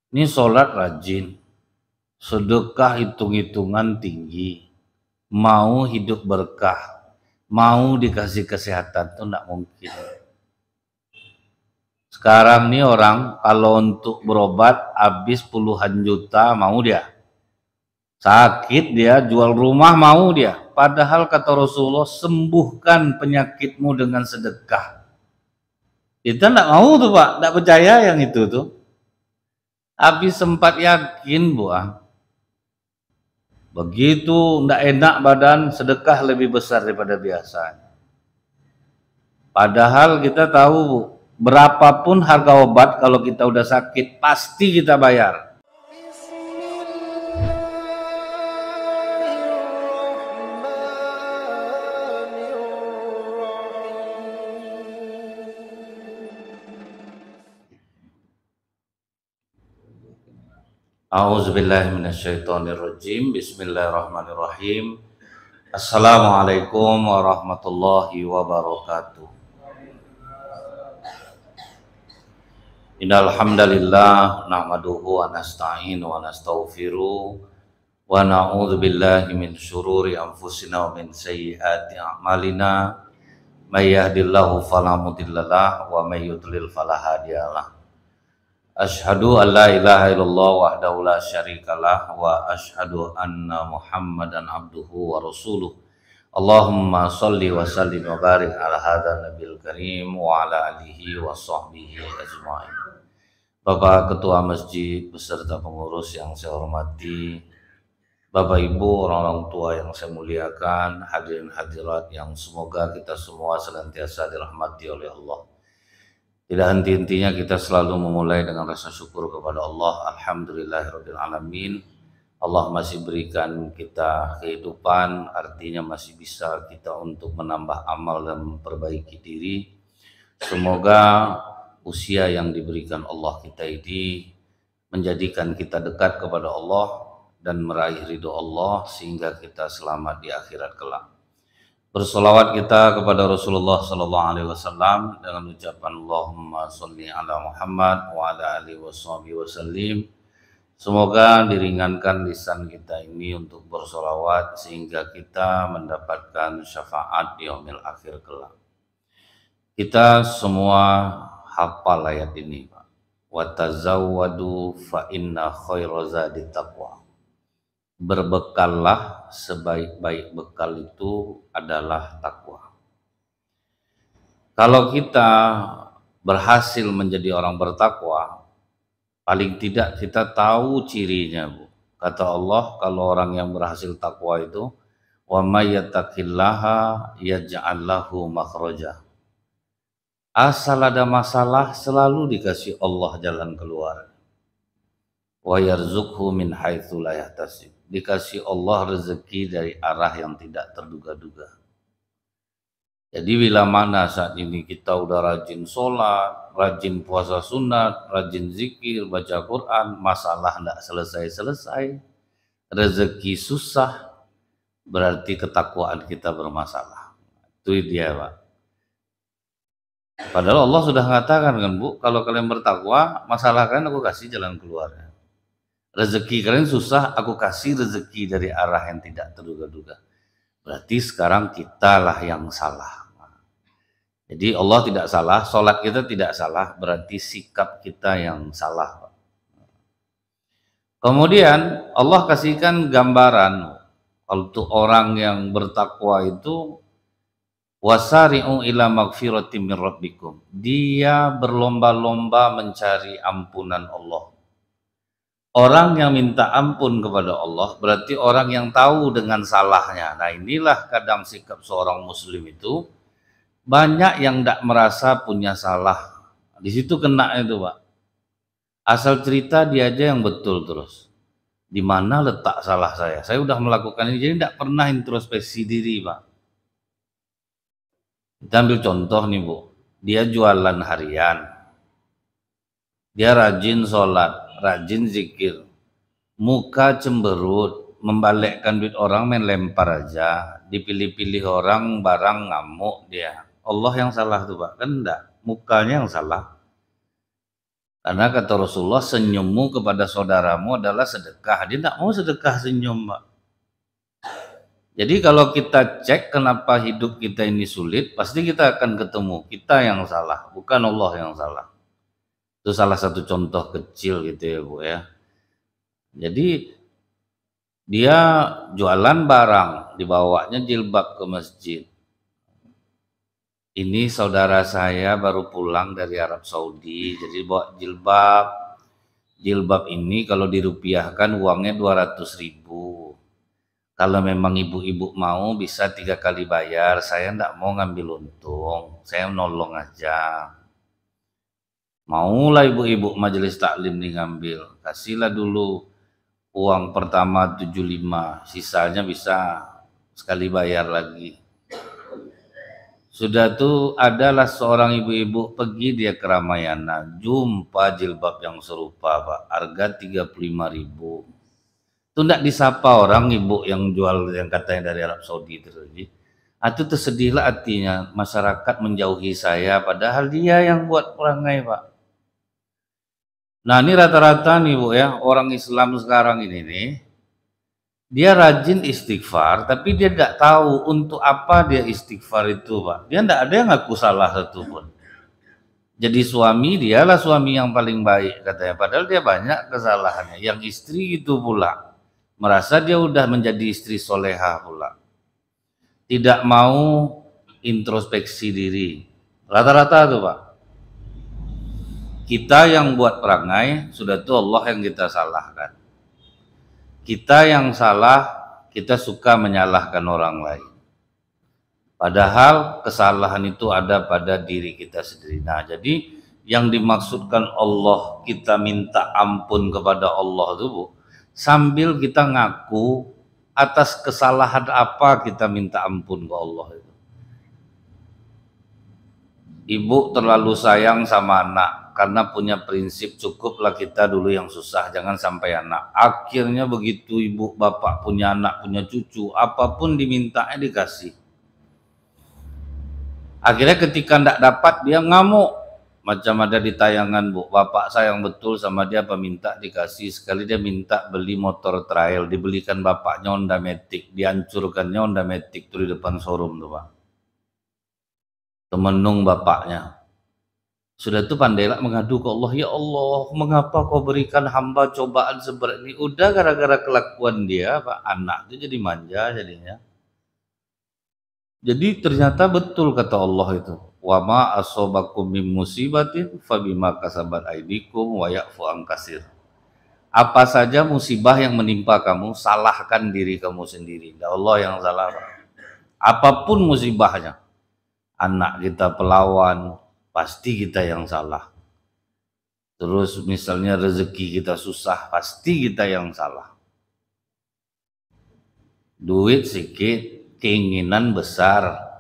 Ini sholat rajin, sedekah hitung-hitungan tinggi, mau hidup berkah, mau dikasih kesehatan, itu enggak mungkin. Sekarang nih orang kalau untuk berobat habis puluhan juta mau dia. Sakit dia, jual rumah mau dia. Padahal kata Rasulullah, sembuhkan penyakitmu dengan sedekah. Kita enggak mau tuh Pak, enggak percaya yang itu tuh. Habis sempat yakin begitu enggak enak badan, sedekah lebih besar daripada biasanya. Padahal kita tahu berapapun harga obat kalau kita udah sakit pasti kita bayar. A'udzubillahiminasyaitonirrajim. Bismillahirrahmanirrahim. Assalamualaikum warahmatullahi wabarakatuh. Innal hamdalillah nahmaduhu wa nasta'inu wa nastaghfiruh wa na'udzu billahi min syururi anfusina wa min sayyiati a'malina. May yahdihillahu fala mudhillalah wa may yudlil fala hadiyalah. Asyhadu an la ilaha illallah wahdahu la syarikalah wa asyhadu anna Muhammadan abduhu wa rasuluh. Allahumma sholli wa sallim wa barik ala hadzal nabiyil karim wa ala alihi wa sahbihi ajmain. Bapak Ketua Masjid beserta pengurus yang saya hormati, Bapak Ibu orang-orang tua yang saya muliakan, hadirin hadirat yang semoga kita semua senantiasa dirahmati oleh Allah. Tidak henti-hentinya kita selalu memulai dengan rasa syukur kepada Allah. Alhamdulillahirabbil alamin. Allah masih berikan kita kehidupan, artinya masih bisa kita untuk menambah amal dan memperbaiki diri. Semoga usia yang diberikan Allah kita ini menjadikan kita dekat kepada Allah dan meraih ridho Allah sehingga kita selamat di akhirat kelak. Bersolawat kita kepada Rasulullah Sallallahu Alaihi Wasallam dengan ucapan Allahumma sholli ala Muhammad wa ala alihi wasallim. Semoga diringankan lisan kita ini untuk bersolawat sehingga kita mendapatkan syafaat di yaumil akhir kelak. Kita semua hafal ayat ini, Pak. Wa tazawwadu fa inna khairaz zadi taqwa. Berbekallah, sebaik-baik bekal itu adalah takwa. Kalau kita berhasil menjadi orang bertakwa, paling tidak kita tahu cirinya, Bu. Kata Allah, kalau orang yang berhasil takwa itu, wa may yattaqillaha yaj'al lahu makhraja. Asal ada masalah selalu dikasih Allah jalan keluar. Wa yarzuqhu min haitsu la yahtasib. Dikasih Allah rezeki dari arah yang tidak terduga-duga. Jadi bila mana saat ini kita udah rajin sholat, rajin puasa sunat, rajin zikir, baca Quran, masalah tidak selesai-selesai, rezeki susah, berarti ketakwaan kita bermasalah. Itu dia, Pak. Padahal Allah sudah mengatakan kan, Bu, kalau kalian bertakwa, masalah kalian aku kasih jalan keluarnya. Rezeki kalian susah, aku kasih rezeki dari arah yang tidak terduga-duga. Berarti sekarang kitalah yang salah. Jadi Allah tidak salah, sholat kita tidak salah, berarti sikap kita yang salah. Kemudian Allah kasihkan gambaran untuk orang yang bertakwa itu, wasari'u ila magfiratin min rabbikum. Dia berlomba-lomba mencari ampunan Allah. Orang yang minta ampun kepada Allah berarti orang yang tahu dengan salahnya. Nah, inilah kadang sikap seorang muslim itu, banyak yang tidak merasa punya salah. Di situ kena itu, Pak. Asal cerita dia aja yang betul terus. Di mana letak salah saya? Saya udah melakukan ini, jadi tidak pernah introspeksi diri, Pak. Kita ambil contoh nih, Bu. Dia jualan harian. Dia rajin sholat, rajin zikir, muka cemberut, membalikkan duit orang, main lempar aja, dipilih-pilih orang, barang ngamuk dia. Allah yang salah tuh, Pak, kan enggak, mukanya yang salah. Karena kata Rasulullah, senyummu kepada saudaramu adalah sedekah. Dia tidak mau sedekah senyum, Pak. Jadi kalau kita cek kenapa hidup kita ini sulit, pasti kita akan ketemu kita yang salah, bukan Allah yang salah. Itu salah satu contoh kecil gitu ya Bu ya. Jadi dia jualan barang, dibawanya jilbab ke masjid. Ini saudara saya baru pulang dari Arab Saudi, jadi bawa jilbab. Jilbab ini kalau dirupiahkan uangnya 200.000. Kalau memang ibu-ibu mau bisa 3 kali bayar, saya enggak mau ngambil untung, saya nolong aja. Maulah ibu-ibu majelis taklim nih ngambil, kasihlah dulu uang pertama 75, sisanya bisa sekali bayar lagi. Sudah tuh adalah seorang ibu-ibu pergi dia ke Ramayana, jumpa jilbab yang serupa Pak, harga 35.000. Itu enggak disapa orang ibu yang jual yang katanya dari Arab Saudi itu. Itu tersedihlah hatinya, masyarakat menjauhi saya padahal dia yang buat perangai Pak. Nah ini rata-rata nih Bu ya, orang Islam sekarang ini nih, dia rajin istighfar, tapi dia tidak tahu untuk apa dia istighfar itu Pak. Dia tidak ada yang ngaku salah satu pun. Jadi suami, dialah suami yang paling baik katanya, padahal dia banyak kesalahannya. Yang istri itu pula, merasa dia udah menjadi istri soleha pula. Tidak mau introspeksi diri. Rata-rata tuh Pak. Kita yang buat perangai, sudah tuh Allah yang kita salahkan. Kita yang salah, kita suka menyalahkan orang lain. Padahal kesalahan itu ada pada diri kita sendiri. Nah, jadi yang dimaksudkan Allah, kita minta ampun kepada Allah itu Bu, sambil kita ngaku atas kesalahan apa kita minta ampun ke Allah itu. Ibu terlalu sayang sama anak karena punya prinsip cukuplah kita dulu yang susah, jangan sampai anak. Akhirnya begitu ibu bapak punya anak, punya cucu, apapun dimintanya dikasih. Akhirnya ketika tidak dapat dia ngamuk. Macam ada di tayangan Bu, bapak sayang betul sama dia, peminta dikasih. Sekali dia minta beli motor trail, dibelikan bapaknya Honda Matic, dihancurkannya Honda Matic tuh di depan showroom tuh Pak. Temenung bapaknya. Sudah itu pandailah mengadu ke Allah, ya Allah, mengapa kau berikan hamba cobaan seberat ini? Udah gara-gara kelakuan dia, Pak, anak itu jadi manja jadinya. Jadi ternyata betul kata Allah itu, wa ma asobakum min musibatin fabima kasabat aidikum wa ya'fu an katsir. Apa saja musibah yang menimpa kamu, salahkan diri kamu sendiri. Tidak Allah yang salah. Apapun musibahnya, anak kita pelawan, pasti kita yang salah. Terus misalnya rezeki kita susah, pasti kita yang salah. Duit sedikit, keinginan besar.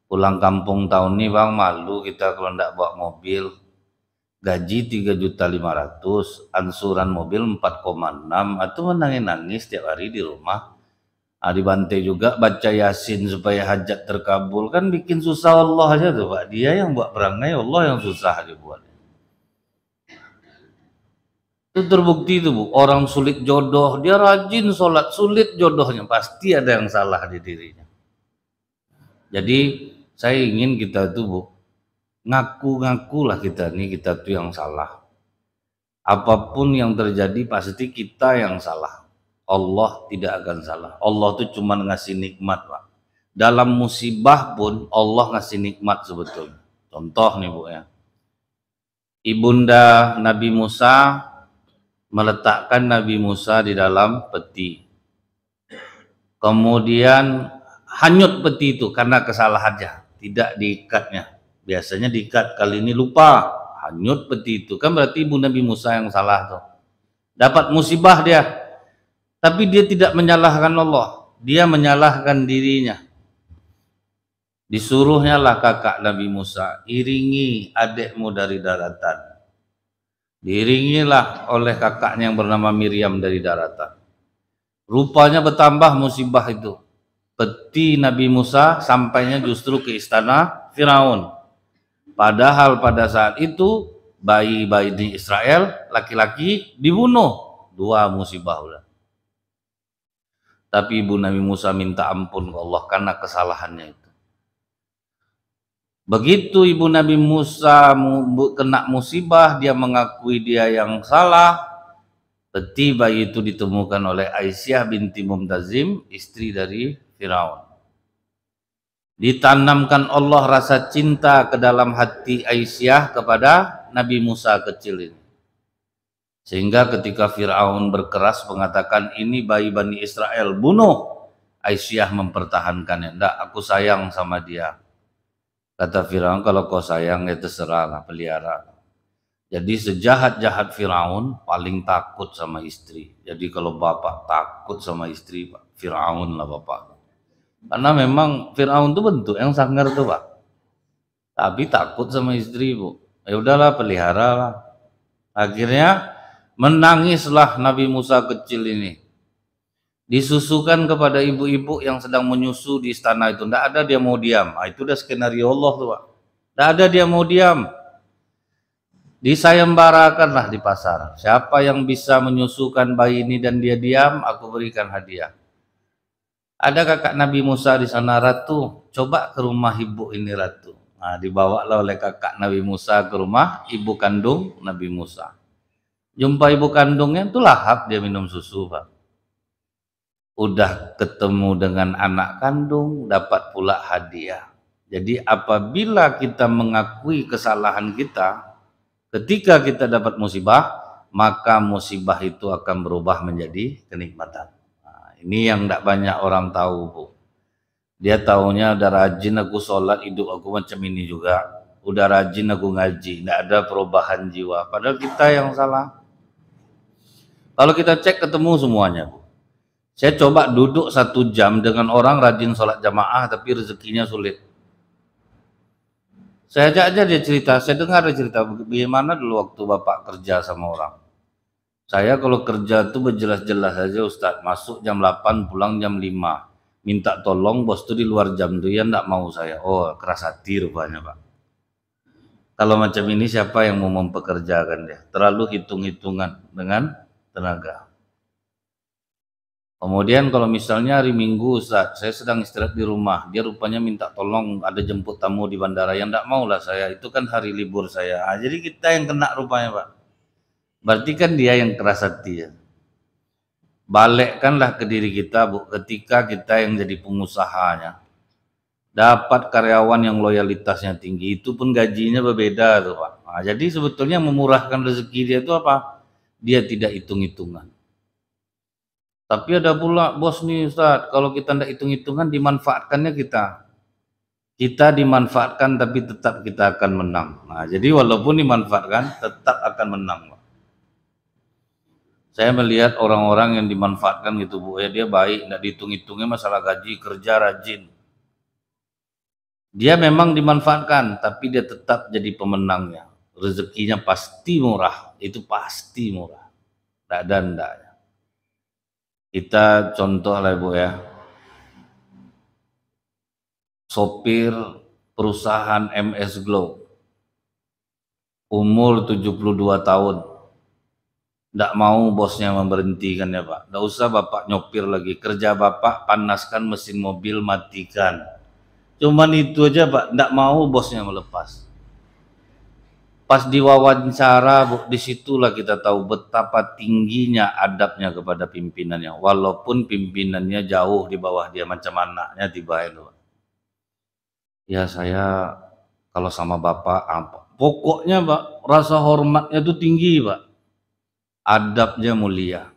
Pulang kampung tahun ini Bang, malu kita kalau tidak bawa mobil. Gaji 3.500.000, ansuran mobil 4,6, atau menangis-nangis setiap hari di rumah. Dibantai juga baca Yasin supaya hajat terkabul, kan bikin susah Allah aja tuh Pak. Dia yang buat perangai, Allah yang susah dibuat. Itu terbukti itu Bu, orang sulit jodoh, dia rajin sholat, sulit jodohnya, pasti ada yang salah di dirinya. Jadi saya ingin kita itu Bu, ngaku-ngakulah kita nih, kita tuh yang salah. Apapun yang terjadi pasti kita yang salah. Allah tidak akan salah. Allah tuh cuma ngasih nikmat Pak. Dalam musibah pun Allah ngasih nikmat sebetulnya. Contoh nih Bu ya. Ibunda Nabi Musa meletakkan Nabi Musa di dalam peti. Kemudian hanyut peti itu karena kesalahannya, tidak diikatnya. Biasanya diikat, kali ini lupa, hanyut peti itu. Kan berarti ibu Nabi Musa yang salah tuh. Dapat musibah dia. Tapi dia tidak menyalahkan Allah, dia menyalahkan dirinya. Disuruhnya lah kakak Nabi Musa, iringi adikmu dari daratan. Diiringilah oleh kakaknya yang bernama Miriam dari daratan. Rupanya bertambah musibah itu. Peti Nabi Musa sampainya justru ke istana Firaun. Padahal pada saat itu bayi-bayi di Israel, laki-laki dibunuh. 2 musibah udah. Tapi ibu Nabi Musa minta ampun ke Allah karena kesalahannya itu. Begitu ibu Nabi Musa kena musibah, dia mengakui dia yang salah. Peti bayi itu ditemukan oleh Aisyah binti Mumtazim, istri dari Firaun. Ditanamkan Allah rasa cinta ke dalam hati Aisyah kepada Nabi Musa kecil ini. Sehingga ketika Firaun berkeras mengatakan ini bayi Bani Israel, bunuh. Aisyah mempertahankannya, enggak, aku sayang sama dia. Kata Firaun, kalau kau sayang ya terserahlah, pelihara. Jadi sejahat-jahat Firaun paling takut sama istri. Jadi kalau bapak takut sama istri, Firaun lah bapak. Karena memang Firaun tuh bentuk yang sangar tuh Pak. Tapi takut sama istri Bu. Ya udahlah, pelihara lah. Akhirnya menangislah Nabi Musa kecil ini. Disusukan kepada ibu-ibu yang sedang menyusu di istana itu. Tidak ada dia mau diam. Itu udah skenario Allah tuh Pak. Tidak ada dia mau diam. Disayembarakanlah di pasar. Siapa yang bisa menyusukan bayi ini dan dia diam, aku berikan hadiah. Ada kakak Nabi Musa di sana, Ratu, coba ke rumah ibu ini Ratu. Nah, dibawalah oleh kakak Nabi Musa ke rumah ibu kandung Nabi Musa. Jumpa ibu kandungnya, itu lahap dia minum susu Pak. Udah ketemu dengan anak kandung, dapat pula hadiah. Jadi apabila kita mengakui kesalahan kita, ketika kita dapat musibah, maka musibah itu akan berubah menjadi kenikmatan. Nah, ini yang tidak banyak orang tahu Bu. Dia taunya udah rajin aku sholat, hidup aku macam ini juga. Udah rajin aku ngaji, tidak ada perubahan jiwa. Padahal kita yang salah. Kalau kita cek ketemu semuanya Bu. Saya coba duduk 1 jam dengan orang rajin sholat jamaah tapi rezekinya sulit. Saya ajak aja dia cerita, saya dengar dia cerita bagaimana dulu waktu bapak kerja sama orang. Saya kalau kerja tuh berjelas-jelas aja Ustadz, masuk jam 8, pulang jam 5. Minta tolong bos tuh di luar jam tuh, ya enggak mau saya. Oh, keras hati rupanya Pak. Kalau macam ini siapa yang mau mempekerjakan dia? Terlalu hitung-hitungan dengan tenaga. Kemudian kalau misalnya hari Minggu Ustaz, saya sedang istirahat di rumah, dia rupanya minta tolong ada jemput tamu di bandara, yang enggak mau lah saya, itu kan hari libur saya. Nah, jadi kita yang kena rupanya Pak. Berarti kan dia yang keras hati ya. Balikkanlah ke diri kita Bu, ketika kita yang jadi pengusahanya. Dapat karyawan yang loyalitasnya tinggi, itu pun gajinya berbeda tuh Pak. Nah, jadi sebetulnya memurahkan rezeki dia itu apa? Dia tidak hitung-hitungan. Tapi ada pula bos nih Ustaz, kalau kita tidak hitung-hitungan dimanfaatkannya kita. Kita dimanfaatkan tapi tetap kita akan menang. Nah, jadi walaupun dimanfaatkan tetap akan menang. Saya melihat orang-orang yang dimanfaatkan gitu Bu, ya dia baik, tidak dihitung-hitungnya masalah gaji, kerja rajin. Dia memang dimanfaatkan, tapi dia tetap jadi pemenangnya. Rezekinya pasti murah, itu pasti murah. Tidak ada ndaknya. Kita contoh lah Bu ya, sopir perusahaan MS Glow, umur 72 tahun, tidak mau bosnya memberhentikan ya Pak, tidak usah Bapak nyopir lagi, kerja Bapak panaskan mesin mobil, matikan. Cuman itu aja Pak, tidak mau bosnya melepas. Pas diwawancara Bu, disitulah kita tahu betapa tingginya adabnya kepada pimpinannya, walaupun pimpinannya jauh di bawah dia, macam anaknya tiba itu. Ya saya kalau sama Bapak apa? Pokoknya Pak, rasa hormatnya itu tinggi Pak, adabnya mulia,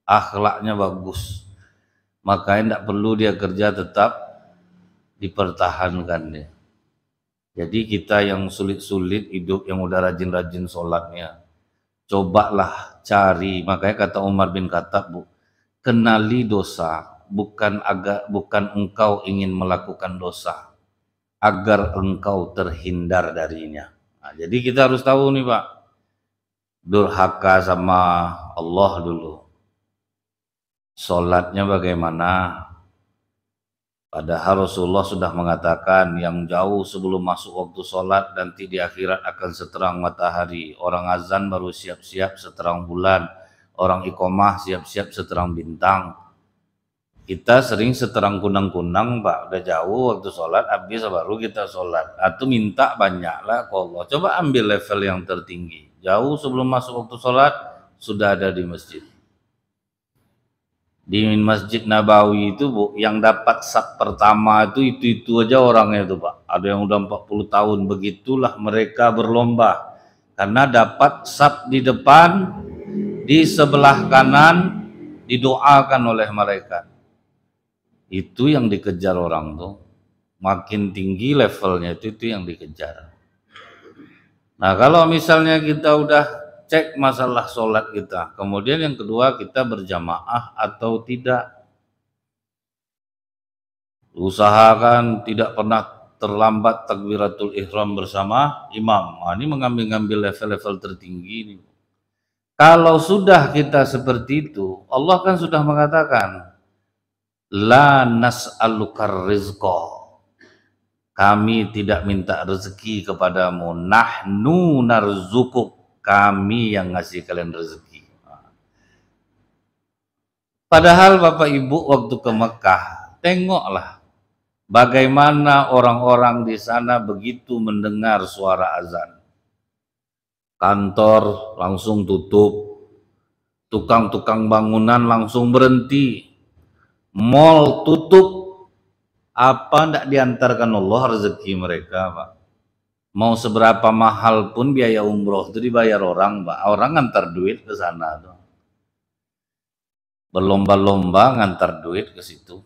akhlaknya bagus, makanya tidak perlu dia kerja, tetap dipertahankan dia. Jadi kita yang sulit-sulit hidup, yang udah rajin-rajin sholatnya, cobalah cari. Makanya kata Umar bin Khattab Bu, kenali dosa, bukan engkau ingin melakukan dosa, agar engkau terhindar darinya. Nah, jadi kita harus tahu nih Pak, durhaka sama Allah dulu, sholatnya bagaimana, Padahal Rasulullah sudah mengatakan yang jauh sebelum masuk waktu sholat nanti di akhirat akan seterang matahari. Orang azan baru siap-siap seterang bulan. Orang iqomah siap-siap seterang bintang. Kita sering seterang kunang-kunang, Pak. Udah jauh waktu sholat, habis baru kita sholat. Atau minta banyaklah ke Allah. Coba ambil level yang tertinggi. Jauh sebelum masuk waktu sholat, sudah ada di masjid. Di Masjid Nabawi itu, Bu, yang dapat saf pertama itu aja orangnya itu, Pak. Ada yang udah 40 tahun. Begitulah mereka berlomba. Karena dapat saf di depan, di sebelah kanan, didoakan oleh malaikat. Itu yang dikejar orang tuh. Makin tinggi levelnya itu yang dikejar. Nah, kalau misalnya kita udah cek masalah sholat kita, kemudian yang kedua kita berjamaah atau tidak. Usahakan tidak pernah terlambat takbiratul ihram bersama imam. Nah, ini mengambil level-level tertinggi ini. Kalau sudah kita seperti itu, Allah kan sudah mengatakan, la nas'alukar rizqa, kami tidak minta rezeki kepadamu, nahnu narzukuk, kami yang ngasih kalian rezeki. Padahal Bapak Ibu waktu ke Mekah, tengoklah bagaimana orang-orang di sana begitu mendengar suara azan. Kantor langsung tutup, tukang-tukang bangunan langsung berhenti, mall tutup. Apa tidak diantarkan Allah rezeki mereka, Pak? Mau seberapa mahal pun biaya umroh itu dibayar orang, Pak. Orang ngantar duit ke sana tuh. Berlomba-lomba ngantar duit ke situ.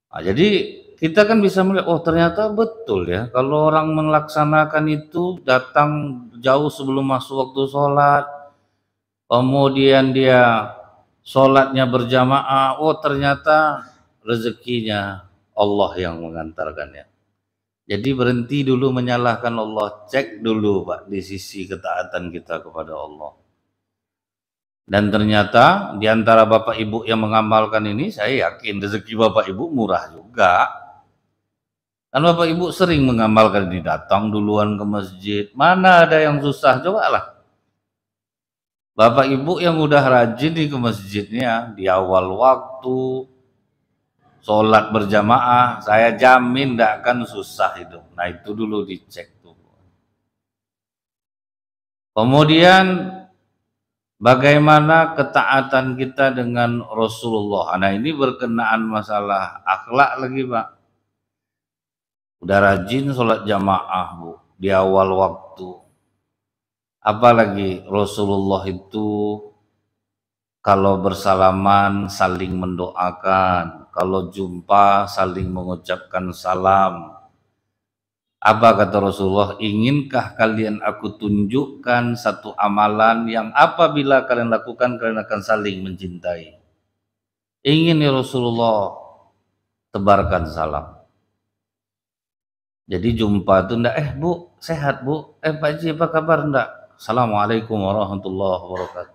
Nah, jadi kita kan bisa melihat, oh ternyata betul ya, kalau orang melaksanakan itu datang jauh sebelum masuk waktu sholat, kemudian dia sholatnya berjamaah, oh ternyata rezekinya Allah yang mengantarkannya. Jadi berhenti dulu menyalahkan Allah, cek dulu Pak di sisi ketaatan kita kepada Allah. Dan ternyata di antara Bapak Ibu yang mengamalkan ini, saya yakin rezeki Bapak Ibu murah juga. Kan Bapak Ibu sering mengamalkan ini, datang duluan ke masjid. Mana ada yang susah, cobalah. Bapak Ibu yang udah rajin nih ke masjidnya di awal waktu, sholat berjamaah, saya jamin tidak akan susah itu. Nah itu dulu dicek tuh. Kemudian bagaimana ketaatan kita dengan Rasulullah. Nah ini berkenaan masalah akhlak lagi Pak. Udah rajin sholat jamaah Bu di awal waktu. Apalagi Rasulullah itu kalau bersalaman saling mendoakan, kalau jumpa saling mengucapkan salam. Apa kata Rasulullah? Inginkah kalian aku tunjukkan satu amalan yang apabila kalian lakukan kalian akan saling mencintai? Ingin ya Rasulullah, tebarkan salam. Jadi jumpa itu enggak, Bu, sehat Bu, Pak Haji apa kabar enggak? Assalamualaikum warahmatullahi wabarakatuh.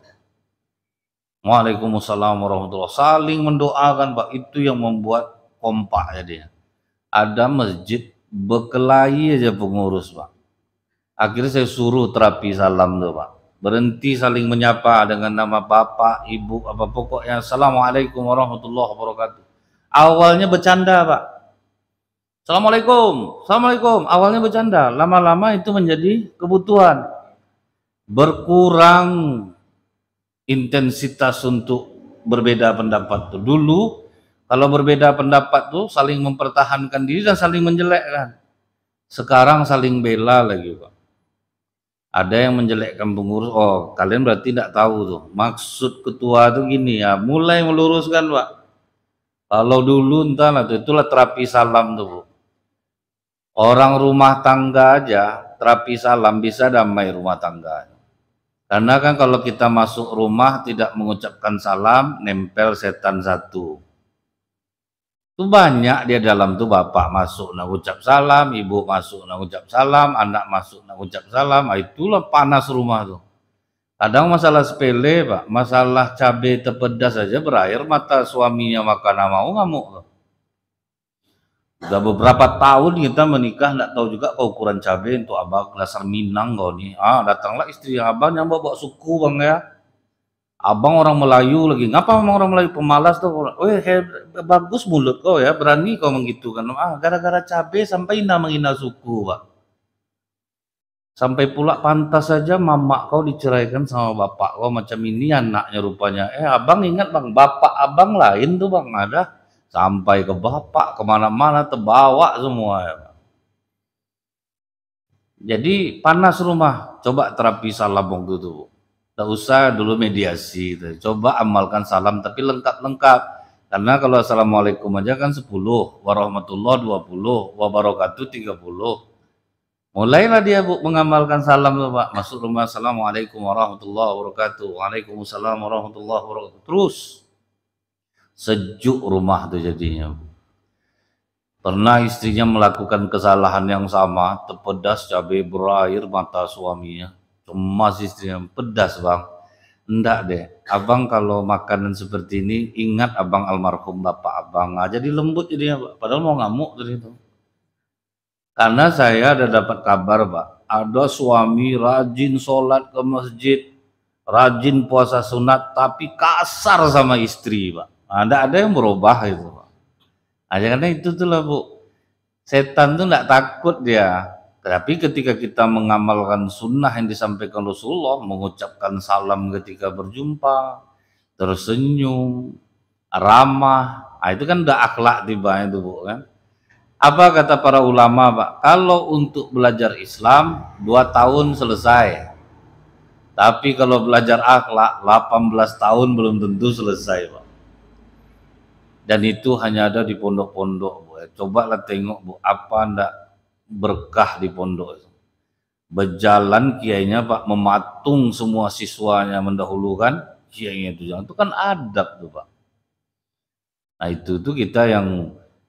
Waalaikumsalam warahmatullahi wabarakatuh. Saling mendoakan Pak, itu yang membuat kompak ya dia. Ada masjid berkelahi aja pengurus Pak. Akhirnya saya suruh terapi salam tuh Pak. Berhenti saling menyapa dengan nama bapak, ibu, apa pokoknya. Assalamualaikum warahmatullahi wabarakatuh. Awalnya bercanda Pak. Assalamualaikum, Assalamualaikum. Awalnya bercanda, lama-lama itu menjadi kebutuhan. Berkurang intensitas untuk berbeda pendapat tuh. Dulu kalau berbeda pendapat tuh saling mempertahankan diri dan saling menjelekkan. Sekarang saling bela lagi Pak. Ada yang menjelekkan pengurus, oh kalian berarti tidak tahu tuh maksud ketua tuh gini ya, mulai meluruskan Pak. Kalau dulu entahlah tuh, itulah terapi salam tuh Bu. Orang rumah tangga aja terapi salam bisa damai rumah tangga. Karena kan kalau kita masuk rumah tidak mengucapkan salam, nempel setan satu. Itu banyak dia dalam tuh, bapak masuk nak ucap salam, ibu masuk nak ucap salam, anak masuk nak ucap salam. Itulah panas rumah tuh. Kadang masalah sepele Pak, masalah cabai terpedas saja berair mata suaminya makan mau ngamuk. Udah beberapa tahun kita menikah, nggak tahu juga kau ukuran cabai untuk abang dasar Minang kau nih. Datanglah istri abang yang bawa suku bang ya. Abang orang Melayu lagi. Ngapa emang orang Melayu pemalas tuh? Bagus mulut kau ya, berani kau menggitukan. Gara-gara cabai sampai menghina suku Pak. Sampai pula pantas saja mama kau diceraikan sama bapak kau macam ini anaknya rupanya. Abang ingat bang, bapak abang lain tuh bang ada. Sampai ke bapak kemana-mana terbawa semua ya. Jadi panas rumah, coba terapi salam waktu itu. Tak usah dulu mediasi, coba amalkan salam tapi lengkap-lengkap. Karena kalau assalamualaikum aja kan 10, warahmatullah 20, wabarakatuh 30. Mulailah dia Bu mengamalkan salam tuh Pak. Masuk rumah, assalamualaikum warahmatullahi wabarakatuh, waalaikumsalam warahmatullahi wabarakatuh. Terus sejuk rumah tuh jadinya. Pernah istrinya melakukan kesalahan yang sama, terpedas cabai berair mata suaminya. Cemas istrinya, pedas bang. Enggak deh, abang kalau makanan seperti ini ingat abang almarhum bapak abang. Jadi lembut jadinya, padahal mau ngamuk tadi itu. Karena saya ada dapat kabar Pak, ada suami rajin sholat ke masjid, rajin puasa sunat, tapi kasar sama istri Pak. Ada yang berubah itu Pak. Karena itu tuh lah Bu, setan tuh nggak takut dia. Tapi ketika kita mengamalkan sunnah yang disampaikan Rasulullah, mengucapkan salam ketika berjumpa, tersenyum, ramah, itu kan udah akhlak tiba itu Bu kan. Apa kata para ulama Pak? Kalau untuk belajar Islam 2 tahun selesai. Tapi kalau belajar akhlak 18 tahun belum tentu selesai Pak. Dan itu hanya ada di pondok-pondok Bu. Cobalah tengok Bu, apa ndak berkah di pondok itu. Berjalan kiainya Pak, mematung semua siswanya mendahulukan kiainya itu. Itu kan adab tuh Pak. Nah itu tuh kita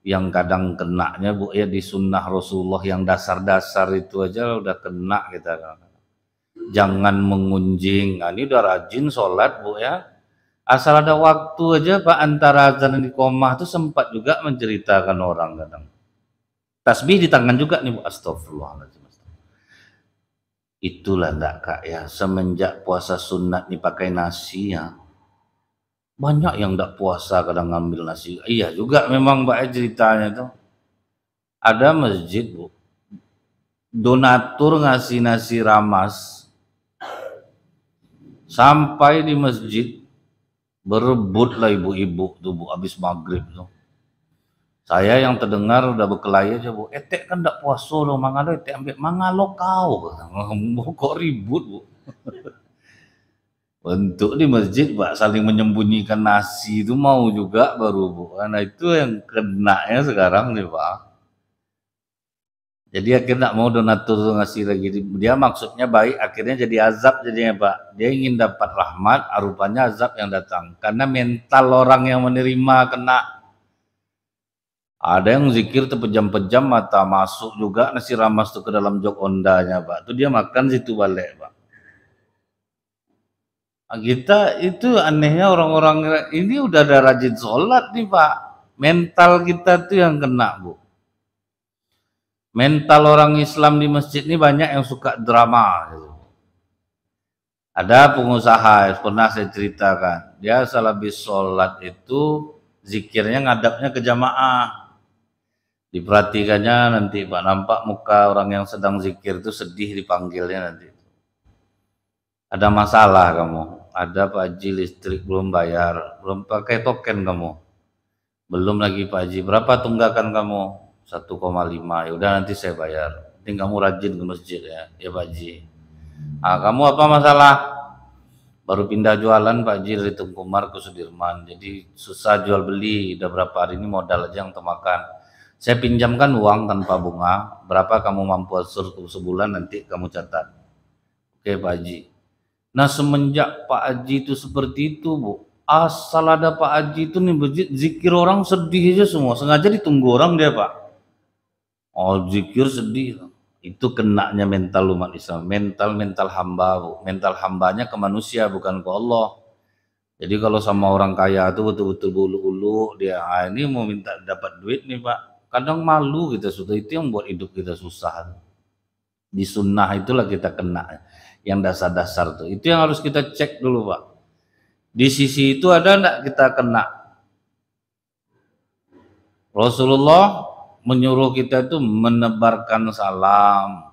yang kadang kenanya Bu ya di sunnah Rasulullah yang dasar-dasar itu aja udah kena kita kan. Jangan mengunjing. Ini udah rajin sholat Bu ya. Asal ada waktu aja Pak antara azan dan iqamah itu sempat juga menceritakan orang kadang. Tasbih di tangan juga nih Bu, astagfirullahaladzim. Itulah enggak Kak ya, semenjak puasa sunat nih pakai nasi ya. Banyak yang enggak puasa kadang ngambil nasi. Iya juga memang Mbak ceritanya itu. Ada masjid Bu, donatur ngasih nasi ramas. Sampai di masjid berebut lah ibu-ibu tuh Bu habis maghrib tuh. Saya yang terdengar udah berkelahi aja Bu, etek kan ndak puasa lo mangalo etek ambil mangalo kau kok ribut Bu. Untuk di masjid Pak saling menyembunyikan nasi itu mau juga baru Bu, karena itu yang kenanya sekarang nih Pak. Jadi akhirnya mau donatur ngasih lagi, dia maksudnya baik, akhirnya jadi azab jadinya Pak. Dia ingin dapat rahmat, rupanya azab yang datang. Karena mental orang yang menerima kena. Ada yang zikir terpejam-pejam mata, masuk juga nasi ramas tuh ke dalam jok ondanya Pak. Itu dia makan situ balik Pak. Kita itu anehnya orang-orang ini udah ada rajin sholat nih Pak. Mental kita tuh yang kena Bu. Mental orang Islam di masjid ini banyak yang suka drama gitu. Ada pengusaha pernah saya ceritakan, dia habis sholat itu zikirnya ngadapnya ke jamaah. Diperhatikannya nanti Pak, nampak muka orang yang sedang zikir itu sedih dipanggilnya nanti. Ada masalah kamu, ada Pak Haji listrik belum bayar, belum pakai token kamu. Belum lagi Pak Haji, berapa tunggakan kamu? 1,5, ya udah nanti saya bayar. Penting kamu rajin ke masjid ya Pak Haji. Kamu apa masalah? Baru pindah jualan Pak Haji dari Tengkumar ke Sudirman, jadi susah jual beli. Udah berapa hari ini modal aja yang termakan. Saya pinjamkan uang tanpa bunga. Berapa kamu mampu asur sebulan nanti kamu catat. Oke Pak Haji. Nah semenjak Pak Haji itu seperti itu Bu, asal ada Pak Haji itu nih zikir orang sedih aja semua. Sengaja ditunggu orang dia Pak. Oh zikir sedih. Itu kenaknya mental umat Islam, mental hamba, Bu. Mental hambanya ke manusia bukan ke Allah. Jadi kalau sama orang kaya itu betul-betul bulu-ulu dia, ini mau minta dapat duit nih Pak, kadang malu kita sudah, itu yang buat hidup kita susah. Di sunnah itulah kita kena, yang dasar-dasar tuh, itu yang harus kita cek dulu Pak. Di sisi itu ada enggak kita kena? Rasulullah menyuruh kita itu menebarkan salam,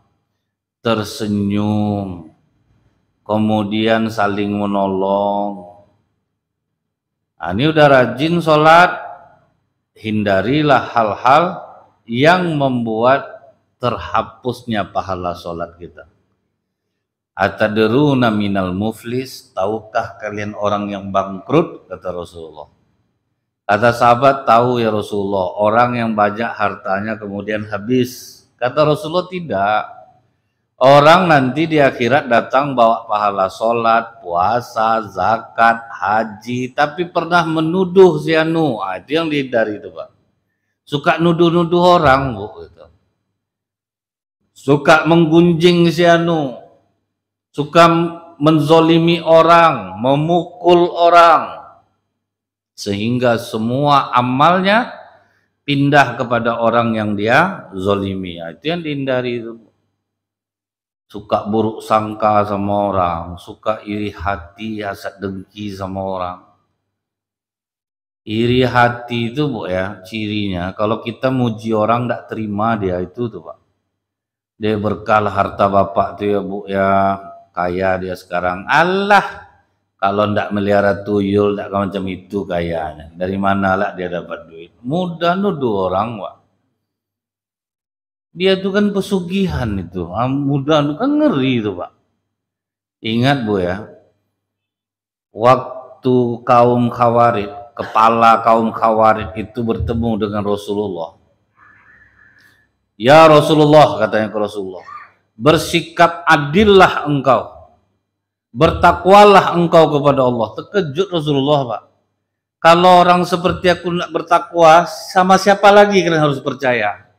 tersenyum, kemudian saling menolong. Nah, ini udah rajin sholat, hindarilah hal-hal yang membuat terhapusnya pahala sholat kita. Atadruna minal muflis, tahukah kalian orang yang bangkrut? Kata Rasulullah. Kata sahabat, tahu ya Rasulullah, orang yang banyak hartanya kemudian habis. Kata Rasulullah, tidak. Orang nanti di akhirat datang bawa pahala sholat, puasa, zakat, haji, tapi pernah menuduh si anu. Itu yang dihindari itu Pak. Suka nuduh-nuduh orang Bu, gitu. Suka menggunjing si anu, suka menzolimi orang, memukul orang, sehingga semua amalnya pindah kepada orang yang dia zolimi. Itu yang dihindari itu. Suka buruk sangka sama orang, suka iri hati, hasad dengki sama orang. Iri hati itu Bu ya, cirinya kalau kita muji orang tidak terima dia itu tuh Pak. Dia berkah harta bapak tuh ya Bu ya, kaya dia sekarang. Allah, kalau ndak melihara tuyul, ndak macam itu kayanya. Dari mana lah dia dapat duit? Mudah nuduh orang Pak. Dia tuh kan pesugihan itu, mudah kan ngeri itu Pak. Ingat Bu ya, waktu kaum Khawarij, kepala kaum Khawarij itu bertemu dengan Rasulullah. Ya Rasulullah, katanya ke Rasulullah, bersikap adillah engkau, bertakwalah engkau kepada Allah. Terkejut Rasulullah Pak. Kalau orang seperti aku nak bertakwa, sama siapa lagi kalian harus percaya?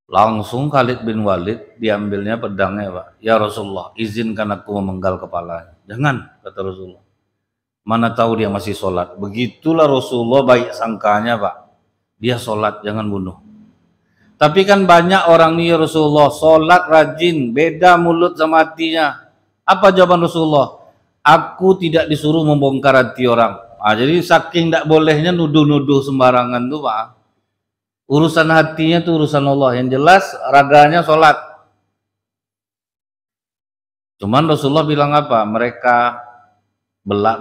Langsung Khalid bin Walid diambilnya pedangnya Pak. Ya Rasulullah, izinkan aku memenggal kepalanya. Jangan, kata Rasulullah. Mana tahu dia masih sholat. Begitulah Rasulullah baik sangkanya Pak. Dia sholat, jangan bunuh. Tapi kan banyak orang nih Rasulullah, sholat rajin, beda mulut sama hatinya. Apa jawaban Rasulullah? Aku tidak disuruh membongkar hati orang. Jadi saking tidak bolehnya nuduh-nuduh sembarangan tuh Pak. Urusan hatinya itu urusan Allah. Yang jelas raganya sholat. Cuman Rasulullah bilang apa? Mereka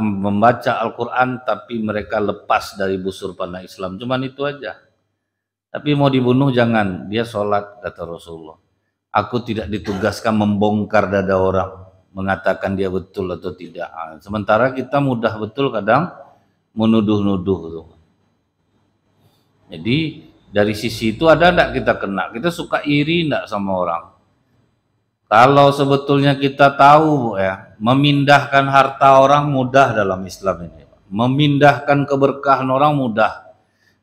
membaca Al-Quran tapi mereka lepas dari busur panah Islam. Cuman itu aja. Tapi mau dibunuh jangan. Dia sholat, kata Rasulullah. Aku tidak ditugaskan membongkar dada orang, mengatakan dia betul atau tidak. Sementara kita mudah betul kadang menuduh-nuduh. Jadi dari sisi itu ada enggak kita kena? Kita suka iri enggak sama orang? Kalau sebetulnya kita tahu Bu ya, memindahkan harta orang mudah dalam Islam ini. Memindahkan keberkahan orang mudah.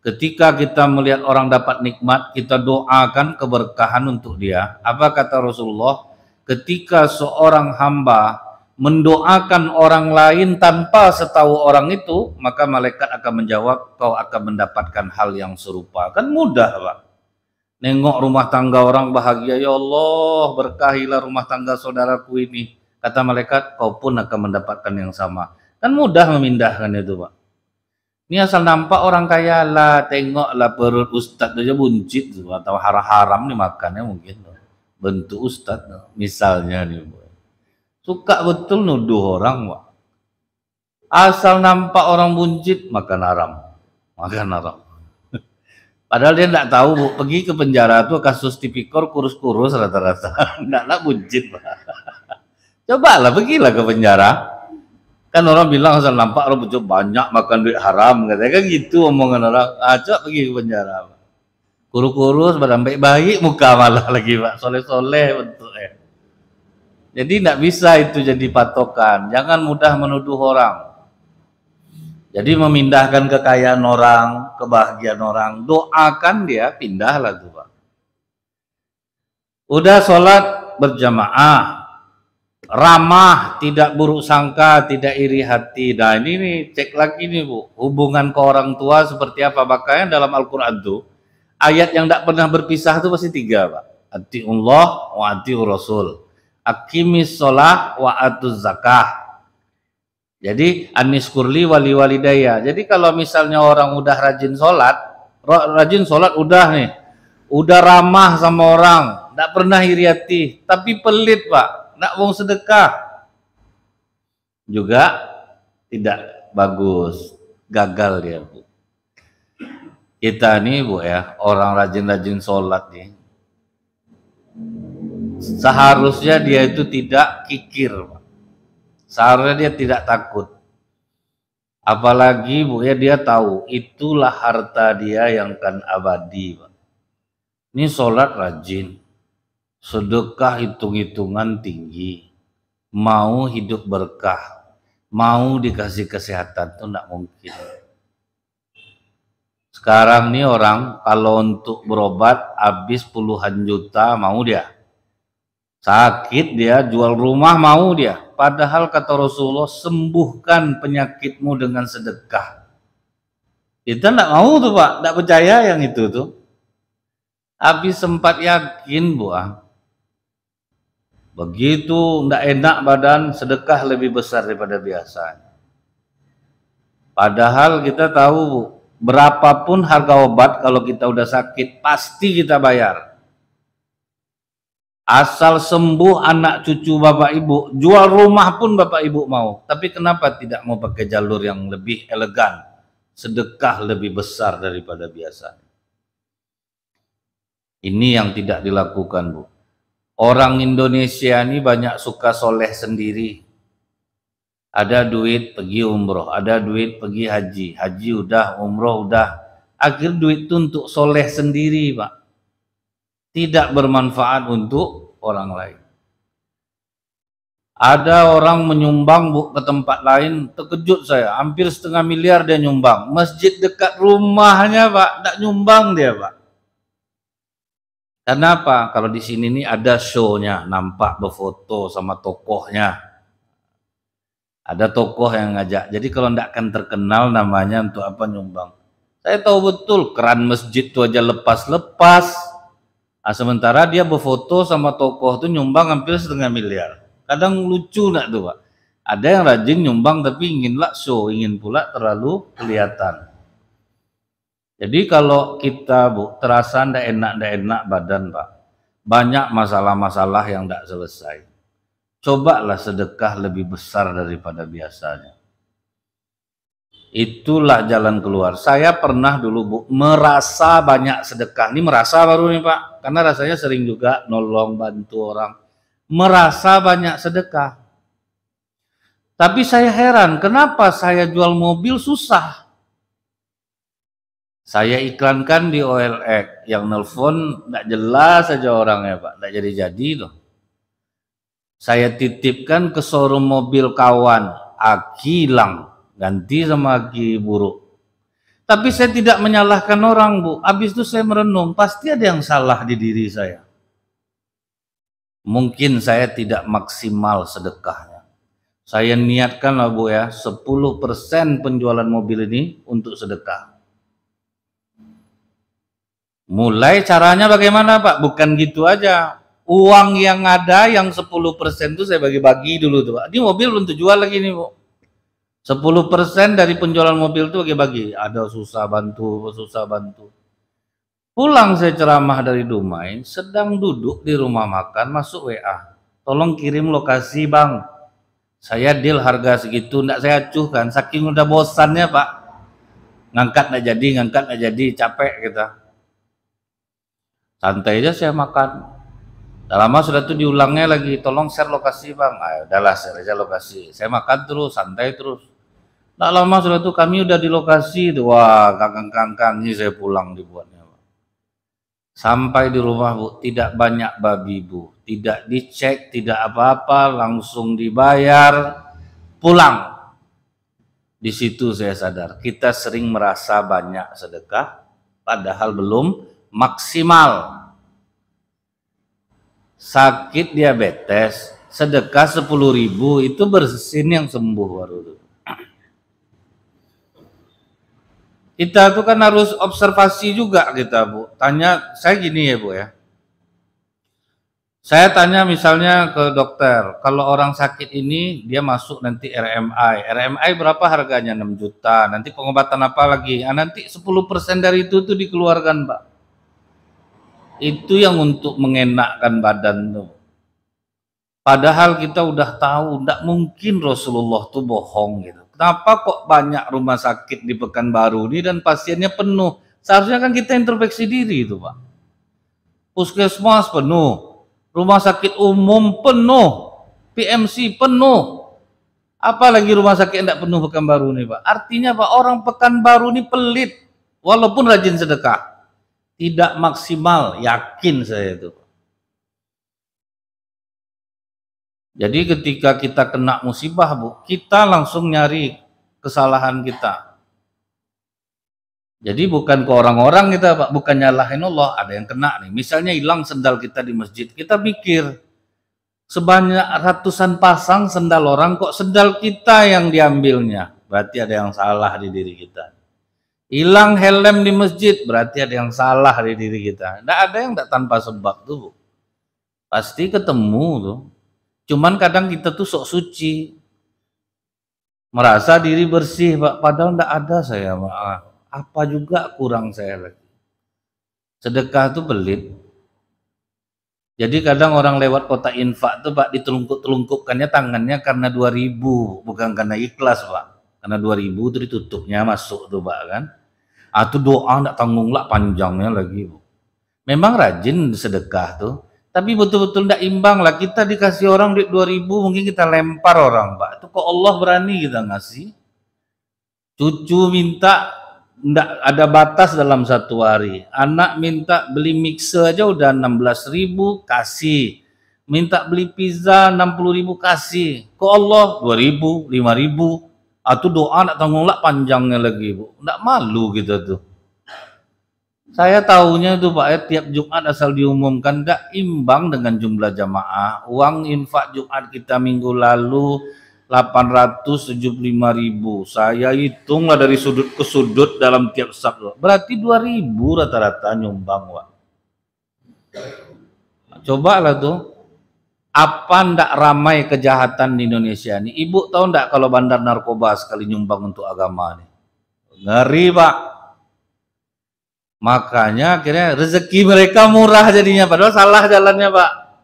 Ketika kita melihat orang dapat nikmat, kita doakan keberkahan untuk dia. Apa kata Rasulullah? Ketika seorang hamba mendoakan orang lain tanpa setahu orang itu, maka malaikat akan menjawab, kau akan mendapatkan hal yang serupa. Kan mudah Pak. Nengok rumah tangga orang bahagia, ya Allah berkahilah rumah tangga saudaraku ini. Kata malaikat, kau pun akan mendapatkan yang sama. Kan mudah memindahkan itu Pak. Ini asal nampak orang kaya lah, tengoklah perut ustadz aja buncit atau haram-haram nih makannya mungkin. Bentuk ustadz misalnya nih. Suka betul nuduh orang Pak. Asal nampak orang buncit makan haram. Makan haram. Padahal dia enggak tahu Bu, pergi ke penjara tuh kasus tipikor kurus-kurus rata-rata. Enggak buncit Pak. Cobalah pergilah ke penjara. Kan orang bilang asal nampak orang buncit banyak makan duit haram katanya kan gitu omongan orang. Coba pergi ke penjara Pak. Kurus-kurus badan baik-baik muka malah lagi Pak. Soleh-soleh bentuknya. Jadi tidak bisa itu jadi patokan. Jangan mudah menuduh orang. Jadi memindahkan kekayaan orang, kebahagiaan orang, doakan dia pindahlah tuh Pak. Udah sholat berjamaah, ramah, tidak buruk sangka, tidak iri hati. Nah ini nih, cek lagi nih Bu, hubungan ke orang tua seperti apa. Makanya dalam Al-Quran tuh, ayat yang tidak pernah berpisah itu pasti 3 Pak. Atiullah wa atiur Rasul, aqimis sholah wa atuz zakah. Jadi anis kurli wali walidaya. Jadi kalau misalnya orang udah rajin sholat udah nih, udah ramah sama orang, tidak pernah iri hati, tapi pelit Pak, nak mau sedekah juga tidak bagus, gagal dia Bu. Kita nih Bu ya, orang rajin-rajin sholat nih, seharusnya dia itu tidak kikir Pak. Seharusnya dia tidak takut. Apalagi Bu ya, dia tahu itulah harta dia yang kan abadi Pak. Ini sholat rajin, sedekah hitung-hitungan tinggi, mau hidup berkah, mau dikasih kesehatan, itu tidak mungkin. Sekarang nih orang kalau untuk berobat habis puluhan juta, mau dia. Sakit dia, jual rumah mau dia. Padahal kata Rasulullah, sembuhkan penyakitmu dengan sedekah. Kita tidak mau tuh Pak, tidak percaya yang itu tuh. Habis sempat yakin Bu, begitu tidak enak badan, sedekah lebih besar daripada biasanya. Padahal kita tahu Bu, berapapun harga obat kalau kita udah sakit pasti kita bayar. Asal sembuh anak cucu bapak ibu, jual rumah pun bapak ibu mau. Tapi kenapa tidak mau pakai jalur yang lebih elegan, sedekah lebih besar daripada biasa? Ini yang tidak dilakukan Bu. Orang Indonesia ini banyak suka soleh sendiri. Ada duit pergi umroh, ada duit pergi haji, haji udah, umroh udah. Akhir duit itu untuk soleh sendiri Pak. Tidak bermanfaat untuk orang lain. Ada orang menyumbang Bu ke tempat lain, terkejut saya, hampir 1,5 miliar dia nyumbang. Masjid dekat rumahnya Pak, tidak nyumbang dia Pak. Kenapa? Kalau di sini nih ada show-nya, nampak berfoto sama tokohnya. Ada tokoh yang ngajak. Jadi kalau tidak akan terkenal namanya untuk apa nyumbang. Saya tahu betul keran masjid itu aja lepas-lepas. Nah, sementara dia berfoto sama tokoh itu nyumbang hampir 1,5 miliar. Kadang lucu nak tuh Pak. Ada yang rajin nyumbang tapi inginlah show, ingin pula terlalu kelihatan. Jadi kalau kita Bu terasa ndak enak badan Pak, banyak masalah-masalah yang ndak selesai. Cobalah sedekah lebih besar daripada biasanya. Itulah jalan keluar. Saya pernah dulu Bu merasa banyak sedekah. Ini merasa baru nih Pak, karena rasanya sering juga nolong bantu orang. Merasa banyak sedekah. Tapi saya heran, kenapa saya jual mobil susah? Saya iklankan di OLX, yang nelfon tidak jelas saja orangnya Pak, tidak jadi-jadi loh. Saya titipkan ke showroom mobil kawan, aki hilang, ganti sama aki buruk. Tapi saya tidak menyalahkan orang Bu, habis itu saya merenung, pasti ada yang salah di diri saya. Mungkin saya tidak maksimal sedekahnya. Saya niatkan lah Bu ya, 10% penjualan mobil ini untuk sedekah. Mulai caranya bagaimana Pak? Bukan gitu aja. Uang yang ada yang 10% itu saya bagi-bagi dulu tuh Pak. Ini mobil belum terjual lagi nih Bu. 10% dari penjualan mobil itu bagi-bagi. Ada susah bantu. Pulang saya ceramah dari Dumai, sedang duduk di rumah makan, masuk WA. Tolong kirim lokasi Bang. Saya deal harga segitu, enggak saya acuhkan. Saking udah bosannya Pak. Ngangkat nggak jadi, capek kita. Santai aja saya makan. Udah lama sudah tuh diulangnya lagi, tolong share lokasi Bang. Ayo, udahlah share aja lokasi. Saya makan terus, santai terus. Udah lama sudah tuh kami udah di lokasi tuh. Wah, kangkang ini saya pulang dibuatnya. Sampai di rumah Bu, tidak banyak babi Bu. Tidak dicek, tidak apa-apa, langsung dibayar, pulang. Di situ saya sadar, kita sering merasa banyak sedekah, padahal belum maksimal. sakit diabetes, sedekah 10.000 itu bersin yang sembuh baru tuh. Kita tuh kan harus observasi juga kita Bu. Tanya saya gini ya Bu ya. Saya tanya misalnya ke dokter, kalau orang sakit ini dia masuk nanti RMI. RMI berapa harganya? 6 juta. Nanti pengobatan apa lagi? Nanti 10% dari itu tuh dikeluarkan, Pak. Itu yang untuk mengenakkan badan tuh. Padahal kita udah tahu, tidak mungkin Rasulullah tuh bohong gitu. Kenapa kok banyak rumah sakit di Pekanbaru ini dan pasiennya penuh? Seharusnya kan kita introspeksi diri itu Pak. Puskesmas penuh, rumah sakit umum penuh, PMC penuh. Apalagi rumah sakit tidak penuh Pekanbaru ini Pak. Artinya Pak, orang Pekanbaru ini pelit, walaupun rajin sedekah. Tidak maksimal, yakin saya itu. Jadi ketika kita kena musibah Bu, kita langsung nyari kesalahan kita. Jadi bukan ke orang-orang kita Pak, bukan nyalahin Allah, ada yang kena nih. Misalnya hilang sendal kita di masjid, kita pikir sebanyak ratusan pasang sendal orang, kok sendal kita yang diambilnya. Berarti ada yang salah di diri kita. Hilang helm di masjid, berarti ada yang salah di diri kita. Tidak ada yang tidak tanpa sebab tuh Bu. Pasti ketemu tuh. Cuman kadang kita tuh sok suci, merasa diri bersih Pak, padahal enggak ada saya Pak. Apa juga kurang saya lagi. Sedekah tuh pelit. Jadi kadang orang lewat kotak infak tuh Pak, ditelungkup-telungkupkannya tangannya karena 2.000, bukan karena ikhlas Pak. Karena 2.000 itu ditutupnya masuk tuh Pak kan. Itu doa enggak tanggung lah panjangnya lagi Bu. Memang rajin sedekah tuh. Tapi betul-betul tidak imbang lah, kita dikasih orang duit 2.000 mungkin kita lempar orang Pak. Itu kok Allah berani kita ngasih. Cucu minta tidak ada batas dalam satu hari. Anak minta beli mixer aja udah 16.000 kasih. Minta beli pizza 60.000 kasih. Kok Allah 2.000, 5.000. Itu doa tidak tanggung lah panjangnya lagi Bu. Tidak malu kita tuh. Saya tahunya itu Pak, tiap Jumat asal diumumkan tidak imbang dengan jumlah jamaah. Uang infak Jumat kita minggu lalu 875.000. Saya hitunglah dari sudut ke sudut dalam tiap sab. Berarti 2.000 rata-rata nyumbang Pak. Coba lah tuh. Apa ndak ramai kejahatan di Indonesia ini? Ibu tahu ndak kalau bandar narkoba sekali nyumbang untuk agama nih? Ngeri Pak. Makanya akhirnya rezeki mereka murah jadinya, padahal salah jalannya Pak.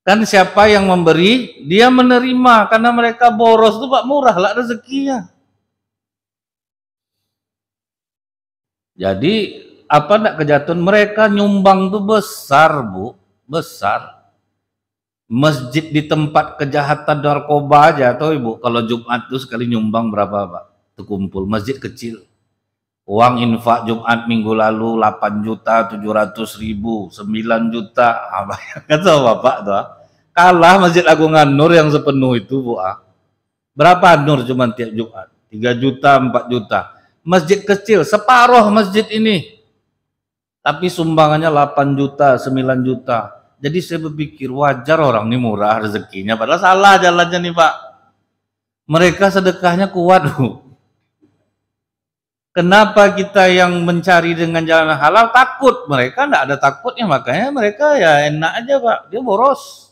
Kan siapa yang memberi, dia menerima, karena mereka boros tuh Pak, murah lah rezekinya. Jadi apa enggak kejatuhan mereka nyumbang tuh besar Bu, besar. Masjid di tempat kejahatan narkoba aja tuh Ibu, kalau Jumat tuh sekali nyumbang berapa Pak? Tuh kumpul masjid kecil. Uang infak Jumat minggu lalu 8.700.000, 9 juta. Bayangkan tuh Bapak tuh. Kalah Masjid Agung An-Nur yang sepenuh itu Bu. Berapa Nur cuma tiap Jumat? 3 juta, 4 juta. Masjid kecil, separuh masjid ini. Tapi sumbangannya 8 juta, 9 juta. Jadi saya berpikir wajar orang ini murah rezekinya. Padahal salah jalannya nih Pak. Mereka sedekahnya kuat Bu. Kenapa kita yang mencari dengan jalan halal takut? Mereka enggak ada takutnya, makanya mereka ya enak aja Pak, dia boros.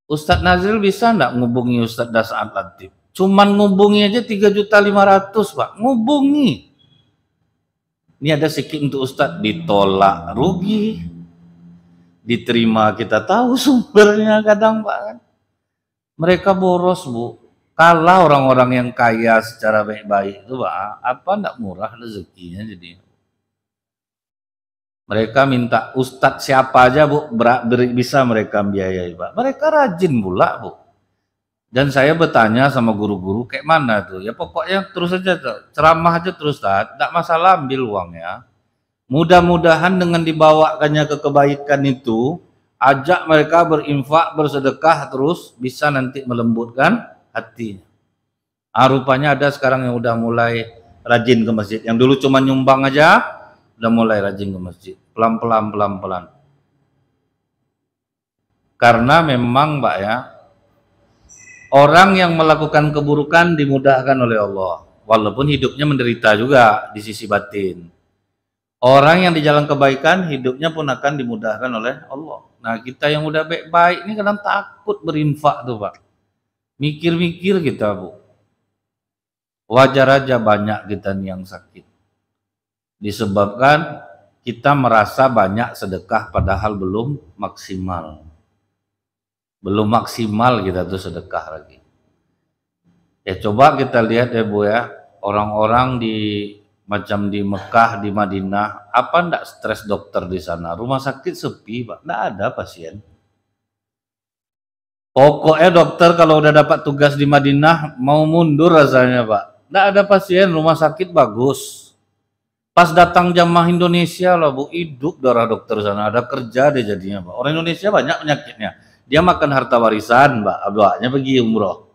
Ustadz Nazril bisa enggak ngubungi Ustadz Das'ad Latif? Cuman ngubungi aja 3.500.000 Pak, ngubungi. Ini ada sedikit untuk Ustadz, ditolak rugi, diterima kita tahu sumbernya kadang Pak. Mereka boros Bu. Kalau orang-orang yang kaya secara baik-baik itu Pak, apa enggak murah rezekinya jadi. Mereka minta ustadz siapa aja Bu, bisa mereka biayai Pak. Mereka rajin pula Bu. Dan saya bertanya sama guru-guru kayak mana tuh. Ya pokoknya terus aja tuh, ceramah aja terus tidak masalah ambil uangnya. Mudah-mudahan dengan dibawakannya ke kebaikan itu, ajak mereka berinfak, bersedekah terus bisa nanti melembutkan hatinya. Rupanya ada sekarang yang udah mulai rajin ke masjid. Yang dulu cuma nyumbang aja, udah mulai rajin ke masjid. Pelan-pelan. Karena memang Pak ya, orang yang melakukan keburukan dimudahkan oleh Allah, walaupun hidupnya menderita juga di sisi batin. Orang yang di jalan kebaikan hidupnya pun akan dimudahkan oleh Allah. Nah, kita yang udah baik-baik ini kadang takut berinfak tuh Pak. Mikir-mikir kita Bu. Wajar aja banyak kita nih yang sakit. Disebabkan kita merasa banyak sedekah padahal belum maksimal. Belum maksimal kita tuh sedekah lagi. Ya coba kita lihat ya Bu ya, orang-orang di macam di Mekah, di Madinah, apa ndak stres dokter di sana? Rumah sakit sepi Pak, ndak ada pasien. Pokoknya dokter kalau udah dapat tugas di Madinah mau mundur rasanya Pak. Nggak ada pasien, rumah sakit bagus. Pas datang jamaah Indonesia lah Bu, hidup darah dokter sana, ada kerja deh jadinya Pak. Orang Indonesia banyak penyakitnya. Dia makan harta warisan Pak, doanya pergi umroh.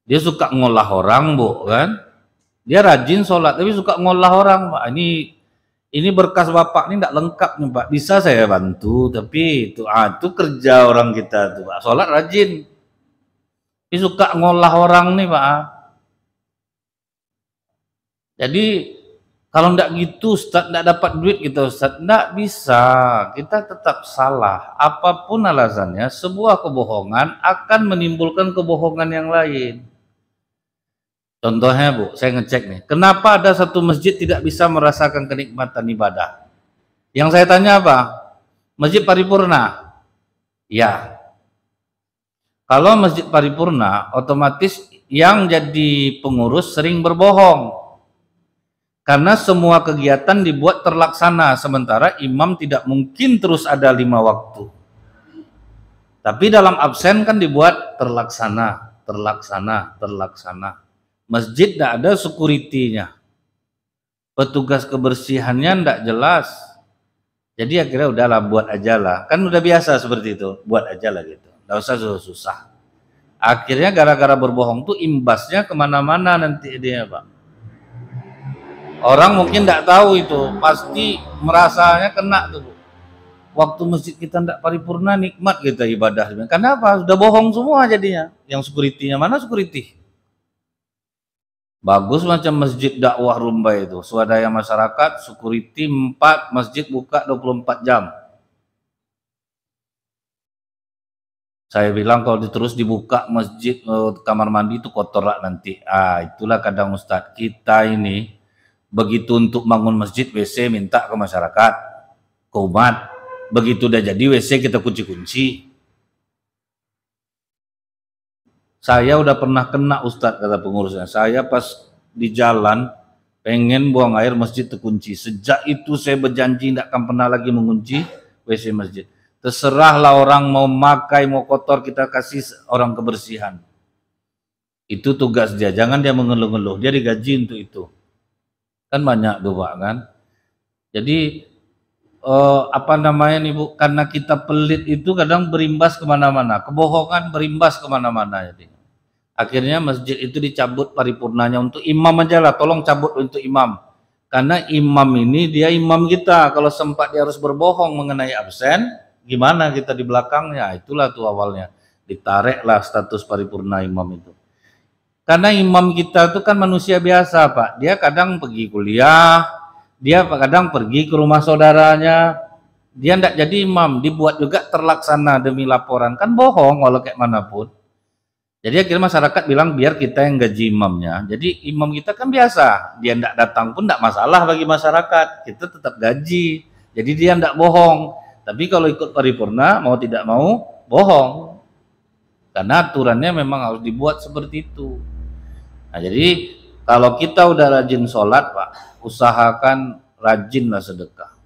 Dia suka ngolah orang Bu kan. Dia rajin sholat tapi suka ngolah orang Pak. Ini berkas Bapak ini tidak lengkap nih Pak. Bisa saya bantu tapi itu kerja orang kita tuh Pak. Sholat rajin. Tapi suka ngolah orang nih Pak. Jadi kalau enggak gitu Ustaz, enggak dapat duit kita Ustaz, enggak bisa. Kita tetap salah. Apapun alasannya, sebuah kebohongan akan menimbulkan kebohongan yang lain. Contohnya Bu, saya ngecek nih, kenapa ada satu masjid tidak bisa merasakan kenikmatan ibadah? Yang saya tanya apa? Masjid paripurna? Ya. Kalau masjid paripurna, otomatis yang jadi pengurus sering berbohong. Karena semua kegiatan dibuat terlaksana, sementara imam tidak mungkin terus ada 5 waktu. Tapi dalam absen kan dibuat terlaksana, terlaksana, terlaksana. Masjid tidak ada security-nya. Petugas kebersihannya tidak jelas. Jadi akhirnya udahlah buat aja lah. Kan udah biasa seperti itu, buat aja lah gitu. Tidak usah susah. Akhirnya gara-gara berbohong tuh imbasnya kemana-mana nanti dia Pak. Orang mungkin tidak tahu itu, pasti merasanya kena tuh. Waktu masjid kita tidak paripurna nikmat kita ibadah. Kenapa? Sudah bohong semua jadinya. Yang security-nya mana security? Bagus macam masjid dakwah Rumba itu, swadaya masyarakat, security 4, masjid buka 24 jam. Saya bilang kalau terus dibuka masjid, kamar mandi itu kotor lah nanti. Itulah kadang Ustadz, kita ini begitu untuk bangun masjid WC minta ke masyarakat, ke umat. Begitu udah jadi WC kita kunci-kunci. Saya udah pernah kena Ustadz, kata pengurusnya. Saya pas di jalan pengen buang air masjid terkunci. Sejak itu saya berjanji tidak akan pernah lagi mengunci WC masjid. Terserahlah orang mau makai, mau kotor, kita kasih orang kebersihan. Itu tugas dia, jangan dia mengeluh-ngeluh. Dia digaji untuk itu. Kan banyak tuh Pak kan. Jadi apa namanya nih Bu, karena kita pelit itu kadang berimbas kemana-mana. Kebohongan berimbas kemana-mana jadi. Akhirnya masjid itu dicabut paripurnanya untuk imam aja lah, tolong cabut untuk imam. Karena imam ini dia imam kita, kalau sempat dia harus berbohong mengenai absen, gimana kita di belakangnya? Itulah tuh awalnya, ditariklah status paripurna imam itu. Karena imam kita itu kan manusia biasa Pak, dia kadang pergi kuliah, dia kadang pergi ke rumah saudaranya, dia tidak jadi imam, dibuat juga terlaksana demi laporan, kan bohong walau kayak manapun. Jadi akhirnya masyarakat bilang biar kita yang gaji imamnya. Jadi imam kita kan biasa, dia tidak datang pun tidak masalah bagi masyarakat, kita tetap gaji. Jadi dia tidak bohong. Tapi kalau ikut paripurna mau tidak mau bohong. Karena aturannya memang harus dibuat seperti itu. Nah jadi kalau kita udah rajin sholat Pak, usahakan rajinlah sedekah.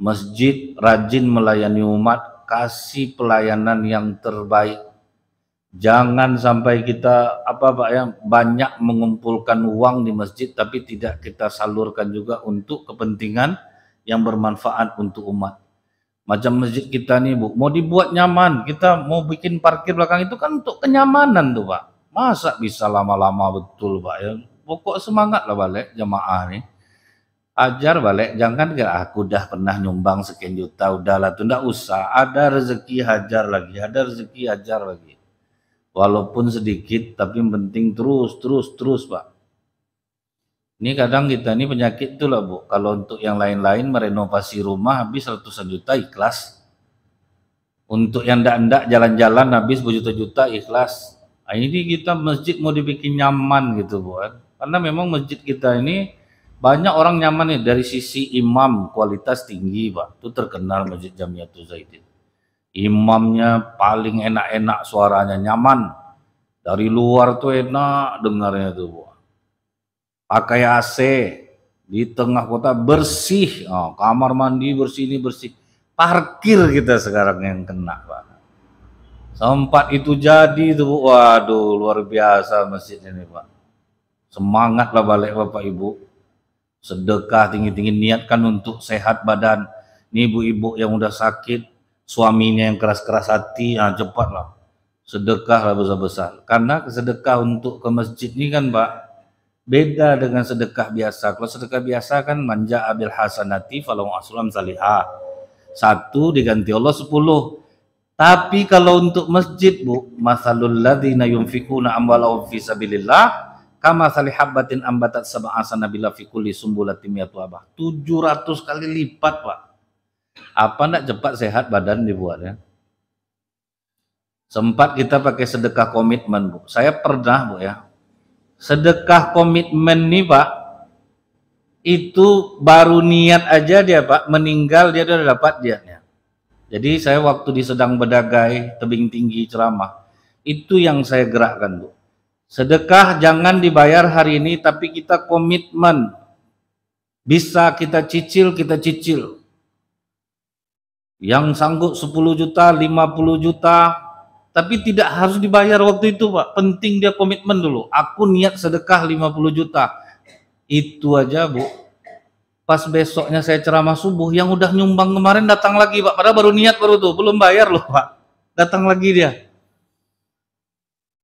Masjid rajin melayani umat, kasih pelayanan yang terbaik. Jangan sampai kita Pak ya banyak mengumpulkan uang di masjid tapi tidak kita salurkan juga untuk kepentingan yang bermanfaat untuk umat. Macam masjid kita nih Bu, mau dibuat nyaman, kita mau bikin parkir belakang itu kan untuk kenyamanan tuh Pak. Masa bisa lama-lama betul Pak ya. Pokok semangat lah balik jamaah nih. Ajar balik, jangan gak aku udah pernah nyumbang sekian juta, udahlah tuh ndak usah, ada rezeki hajar lagi, ada rezeki hajar lagi. Walaupun sedikit, tapi yang penting terus Pak. Ini kadang kita ini penyakit tuh lah Bu, kalau untuk yang lain-lain merenovasi rumah habis ratusan juta ikhlas. Untuk yang ndak jalan-jalan habis berjuta-juta ikhlas. Nah, ini kita masjid mau dibikin nyaman gitu Bu. Karena memang masjid kita ini banyak orang nyaman nih dari sisi imam kualitas tinggi Pak. Itu terkenal Masjid Jamiatul Zaidin. Imamnya paling enak-enak suaranya nyaman. Dari luar tuh enak dengarnya tuh Bu. Pakai AC di tengah kota bersih. Oh, kamar mandi bersih ini bersih. Parkir kita sekarang yang kena Pak. Sempat itu jadi tuh waduh luar biasa masjid ini Pak. Semangatlah balik Bapak Ibu. Sedekah tinggi-tinggi, niatkan untuk sehat badan. Ini ibu-ibu yang udah sakit, suaminya yang keras-keras hati, cepatlah sedekahlah besar-besar. Karena sedekah untuk ke masjid ini kan Pak, beda dengan sedekah biasa. Kalau sedekah biasa kan manja abil hasanati falau aslam salihah. 1 diganti Allah 10. Tapi kalau untuk masjid Bu, masalul ladzina yunfikuna amwalahum fi sabilillah kama salihabbatin ambatat sab'a sanabila fi kulli sumbulatin mi'atu habah. 700 kali lipat Pak. Apa enggak cepat sehat badan dibuatnya? Sempat kita pakai sedekah komitmen Bu. Saya pernah Bu ya. Sedekah komitmen nih Pak, itu baru niat aja dia Pak, meninggal dia udah dapat diatnya. Jadi saya waktu di Sedang Bedagai, tebing tinggi ceramah, itu yang saya gerakkan Bu. Sedekah jangan dibayar hari ini, tapi kita komitmen. Bisa kita cicil, kita cicil. Yang sanggup 10 juta, 50 juta, tapi tidak harus dibayar waktu itu Pak. Penting dia komitmen dulu. Aku niat sedekah 50 juta. Itu aja Bu. Pas besoknya saya ceramah subuh, yang udah nyumbang kemarin datang lagi Pak. Padahal baru niat baru tuh, belum bayar loh Pak. Datang lagi dia.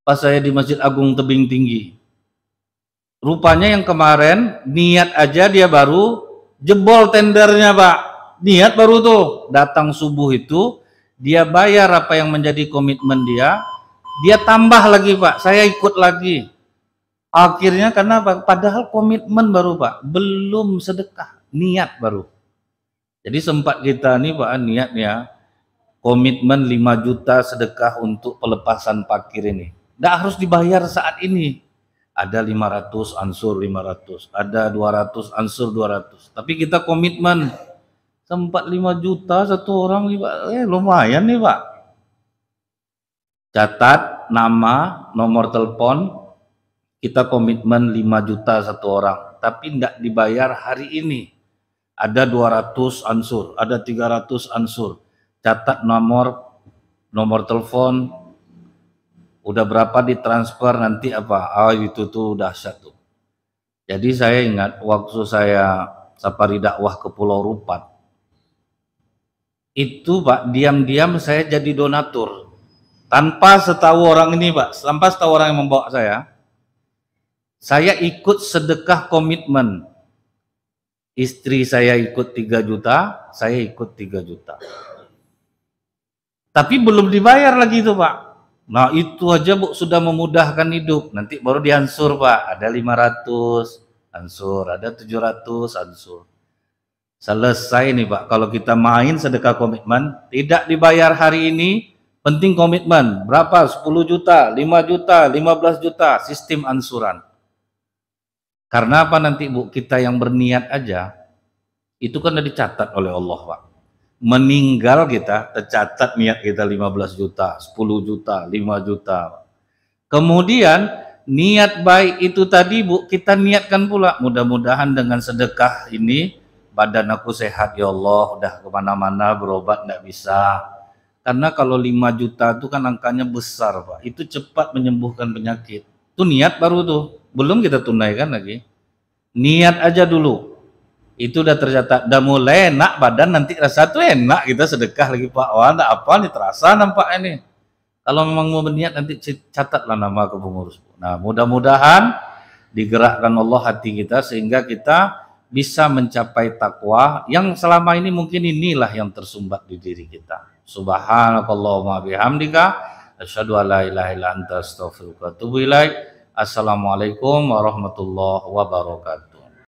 Pas saya di Masjid Agung Tebing Tinggi. Rupanya yang kemarin niat aja dia baru jebol tendernya Pak. Niat baru tuh, datang subuh itu dia bayar apa yang menjadi komitmen dia tambah lagi Pak, saya ikut lagi. Akhirnya karena Pak, padahal komitmen baru Pak, belum sedekah, niat baru. Jadi sempat kita nih Pak niatnya komitmen 5 juta sedekah untuk pelepasan parkir ini. Nggak harus dibayar saat ini. Ada 500 ansur 500, ada 200 ansur 200. Tapi kita komitmen sempat 5 juta satu orang nih Pak. Lumayan nih Pak. Catat nama, nomor telepon, kita komitmen 5 juta satu orang. Tapi nggak dibayar hari ini. Ada 200 ansur, ada 300 ansur. Catat nomor telepon, udah berapa ditransfer nanti apa? Itu tuh dahsyat tuh. Jadi saya ingat waktu saya safari dakwah ke Pulau Rupat, itu Pak diam-diam saya jadi donatur tanpa setahu orang ini Pak, tanpa setahu orang yang membawa saya ikut sedekah komitmen. Istri saya ikut 3 juta, saya ikut 3 juta. Tapi belum dibayar lagi itu Pak. Nah itu aja Bu sudah memudahkan hidup. Nanti baru diansur Pak, ada 500 ansur, ada 700 ansur. Selesai nih Pak, kalau kita main sedekah komitmen, tidak dibayar hari ini, penting komitmen. Berapa? 10 juta, 5 juta, 15 juta, sistem ansuran. Karena apa nanti Bu, kita yang berniat aja, itu kan udah dicatat oleh Allah Pak. Meninggal kita tercatat niat kita 15 juta, 10 juta, 5 juta. Kemudian niat baik itu tadi Bu, kita niatkan pula, mudah-mudahan dengan sedekah ini badan aku sehat ya Allah, udah kemana-mana berobat nggak bisa. Karena kalau 5 juta itu kan angkanya besar Pak, itu cepat menyembuhkan penyakit. Itu niat baru tuh, belum kita tunaikan lagi. Niat aja dulu. Itu udah tercatat, udah mulai enak badan, nanti rasa tuh enak kita sedekah lagi Pak. Wah enggak apa nih, terasa nampak ini. Kalau memang mau berniat nanti catatlah nama ke pengurus. Nah mudah-mudahan digerakkan Allah hati kita sehingga kita bisa mencapai takwa yang selama ini mungkin inilah yang tersumbat di diri kita. Subhanakallahumma bihamdika asyhadu an la ilaha illa anta astaghfiruka wa atubu ilaik. Assalamualaikum warahmatullahi wabarakatuh.